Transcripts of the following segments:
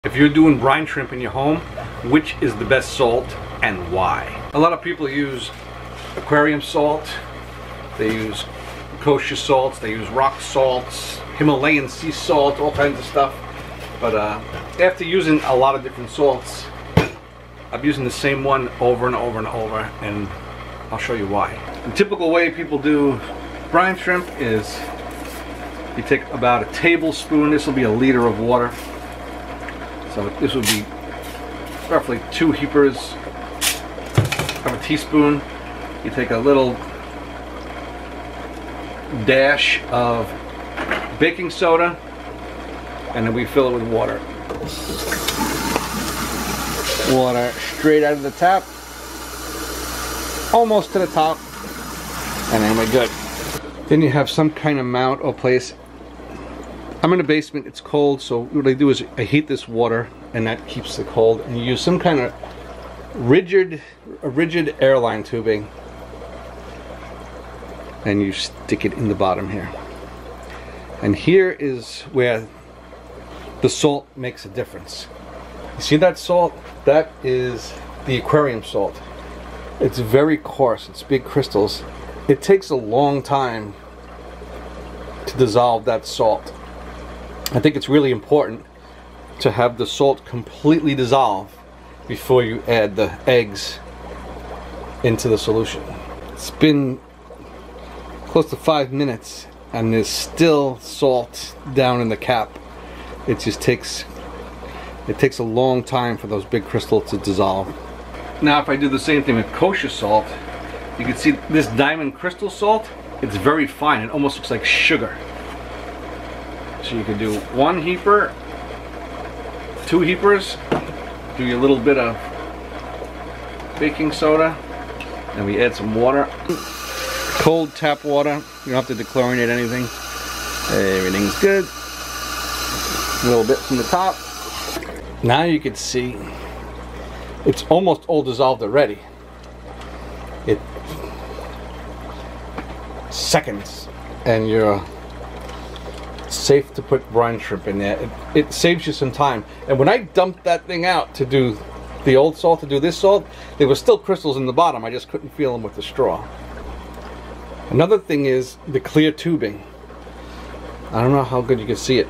If you're doing brine shrimp in your home, which is the best salt and why? A lot of people use aquarium salt, they use kosher salts, they use rock salts, Himalayan sea salt, all kinds of stuff. But after using a lot of different salts, I'm using the same one over and over and over, and I'll show you why. The typical way people do brine shrimp is you take about a tablespoon, this will be a liter of water. So this would be roughly 2 heapers of a teaspoon. You take a little dash of baking soda, and then we fill it with water. Water straight out of the tap, almost to the top, and then we're good. Then you have some kind of mount or place. I'm in the basement, it's cold, so what I do is I heat this water, and that keeps the cold, and you use some kind of rigid airline tubing, and you stick it in the bottom here. And here is where the salt makes a difference. You see that salt? That is the aquarium salt. It's very coarse, it's big crystals. It takes a long time to dissolve that salt. I think it's really important to have the salt completely dissolve before you add the eggs into the solution. It's been close to 5 minutes and there's still salt down in the cap. It takes a long time for those big crystals to dissolve. Now if I do the same thing with kosher salt, you can see this diamond crystal salt, it's very fine. It almost looks like sugar. So you can do 1 heaper, 2 heapers, do your little bit of baking soda, and we add some water. Cold tap water, you don't have to dechlorinate anything. Everything's good. A little bit from the top. Now you can see it's almost all dissolved already. Seconds, and you're safe to put brine shrimp in there. It saves you some time. And when I dumped that thing out to do the old salt, to do this salt, there were still crystals in the bottom. I just couldn't feel them with the straw. Another thing is the clear tubing. I don't know how good you can see it.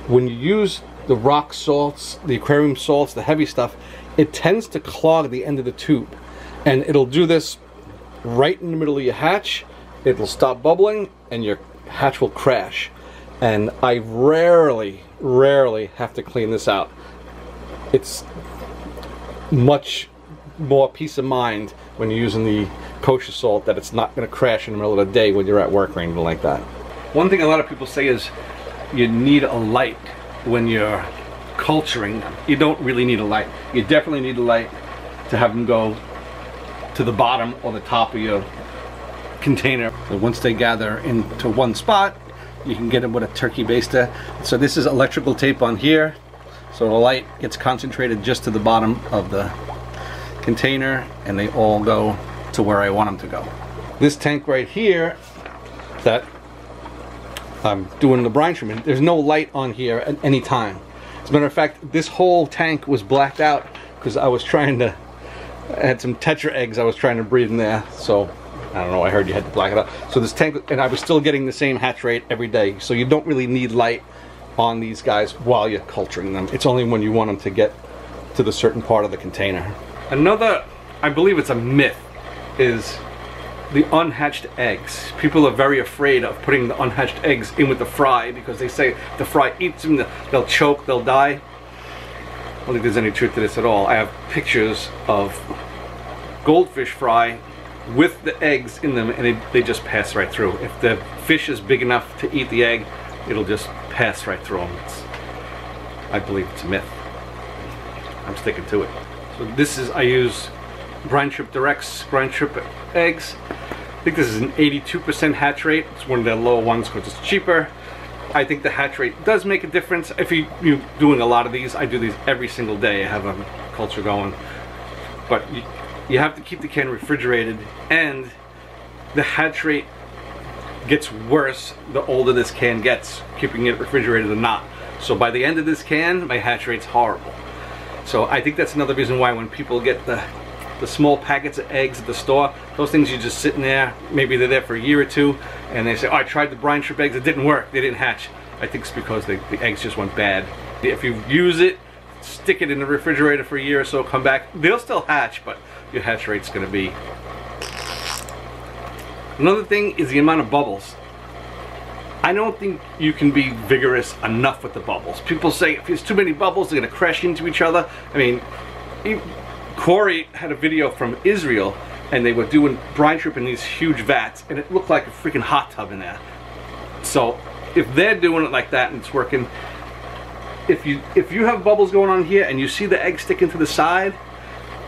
When you use the rock salts, the aquarium salts, the heavy stuff, it tends to clog the end of the tube. And it'll do this right in the middle of your hatch. It'll stop bubbling and your hatch will crash. And I rarely have to clean this out. It's much more peace of mind when you're using the kosher salt that it's not going to crash in the middle of the day when you're at work or anything like that. One thing a lot of people say is you need a light when you're culturing them. You don't really need a light. You definitely need a light to have them go to the bottom or the top of your container. So once they gather into one spot, you can get it with a turkey baster. So this is electrical tape on here, so the light gets concentrated just to the bottom of the container, and they all go to where I want them to go. This tank right here that I'm doing the brine shrimp in, there's no light on here at any time. As a matter of fact, this whole tank was blacked out because I had some tetra eggs I was trying to breed in there, so I don't know, I heard you had to black it out. So this tank, and I was still getting the same hatch rate every day. So you don't really need light on these guys while you're culturing them. It's only when you want them to get to the certain part of the container. Another, I believe it's a myth, is the unhatched eggs. People are very afraid of putting the unhatched eggs in with the fry because they say the fry eats them, they'll choke, they'll die. I don't think there's any truth to this at all. I have pictures of goldfish fry with the eggs in them, and they just pass right through. If the fish is big enough to eat the egg, it'll just pass right through them. I believe it's a myth. I'm sticking to it. So this is, I use Brine Shrimp Direct's brine shrimp eggs. I think this is an 82% hatch rate. It's one of the lower ones because it's cheaper. I think the hatch rate does make a difference. If you're doing a lot of these, I do these every single day. I have a culture going. But you have to keep the can refrigerated, and the hatch rate gets worse the older this can gets, keeping it refrigerated or not. So by the end of this can, my hatch rate's horrible. So I think that's another reason why when people get the small packets of eggs at the store, those things you're just sitting there, maybe they're there for a year or two, and they say, oh, I tried the brine shrimp eggs, it didn't work, they didn't hatch. I think it's because the eggs just went bad. If you use it, stick it in the refrigerator for a year or so, come back, they'll still hatch, but your hatch rate's gonna be. Another thing is the amount of bubbles. I don't think you can be vigorous enough with the bubbles. People say if there's too many bubbles, they're gonna crash into each other. I mean, Corey had a video from Israel, and they were doing brine shrimp in these huge vats, and it looked like a freaking hot tub in there. So if they're doing it like that and it's working, if you have bubbles going on here and you see the egg sticking to the side,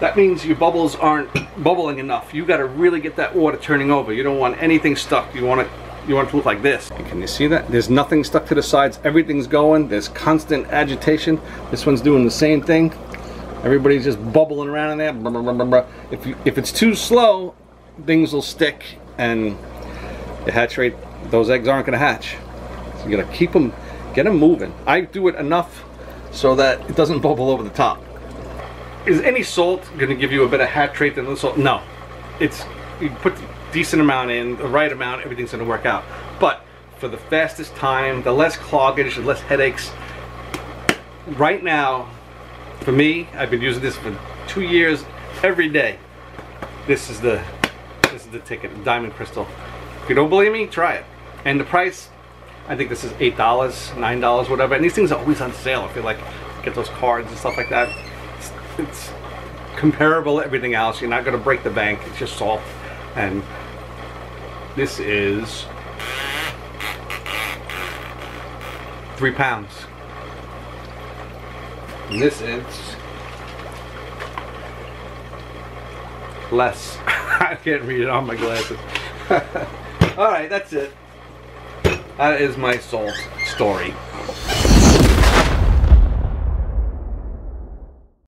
that means your bubbles aren't bubbling enough. You got to really get that water turning over. You don't want anything stuck. You want it to look like this. And can you see that? There's nothing stuck to the sides. Everything's going. There's constant agitation. This one's doing the same thing. Everybody's just bubbling around in there. Blah, blah, blah, blah. If it's too slow, things will stick, and the hatch rate, those eggs aren't going to hatch. So you got to keep them, get them moving. I do it enough so that it doesn't bubble over the top. Is any salt going to give you a better hatch rate than the salt? No. You put the decent amount in, the right amount, everything's going to work out. But for the fastest time, the less cloggage, the less headaches, right now, for me, I've been using this for 2 years, every day. This is the ticket, Diamond Crystal. If you don't believe me, try it. And the price, I think this is $8, $9, whatever. And these things are always on sale. I feel like get those cards and stuff like that. It's comparable to everything else. You're not going to break the bank. It's just salt. And this is 3 pounds. And this is less. I can't read it on my glasses. Alright, that's it. That is my salt story.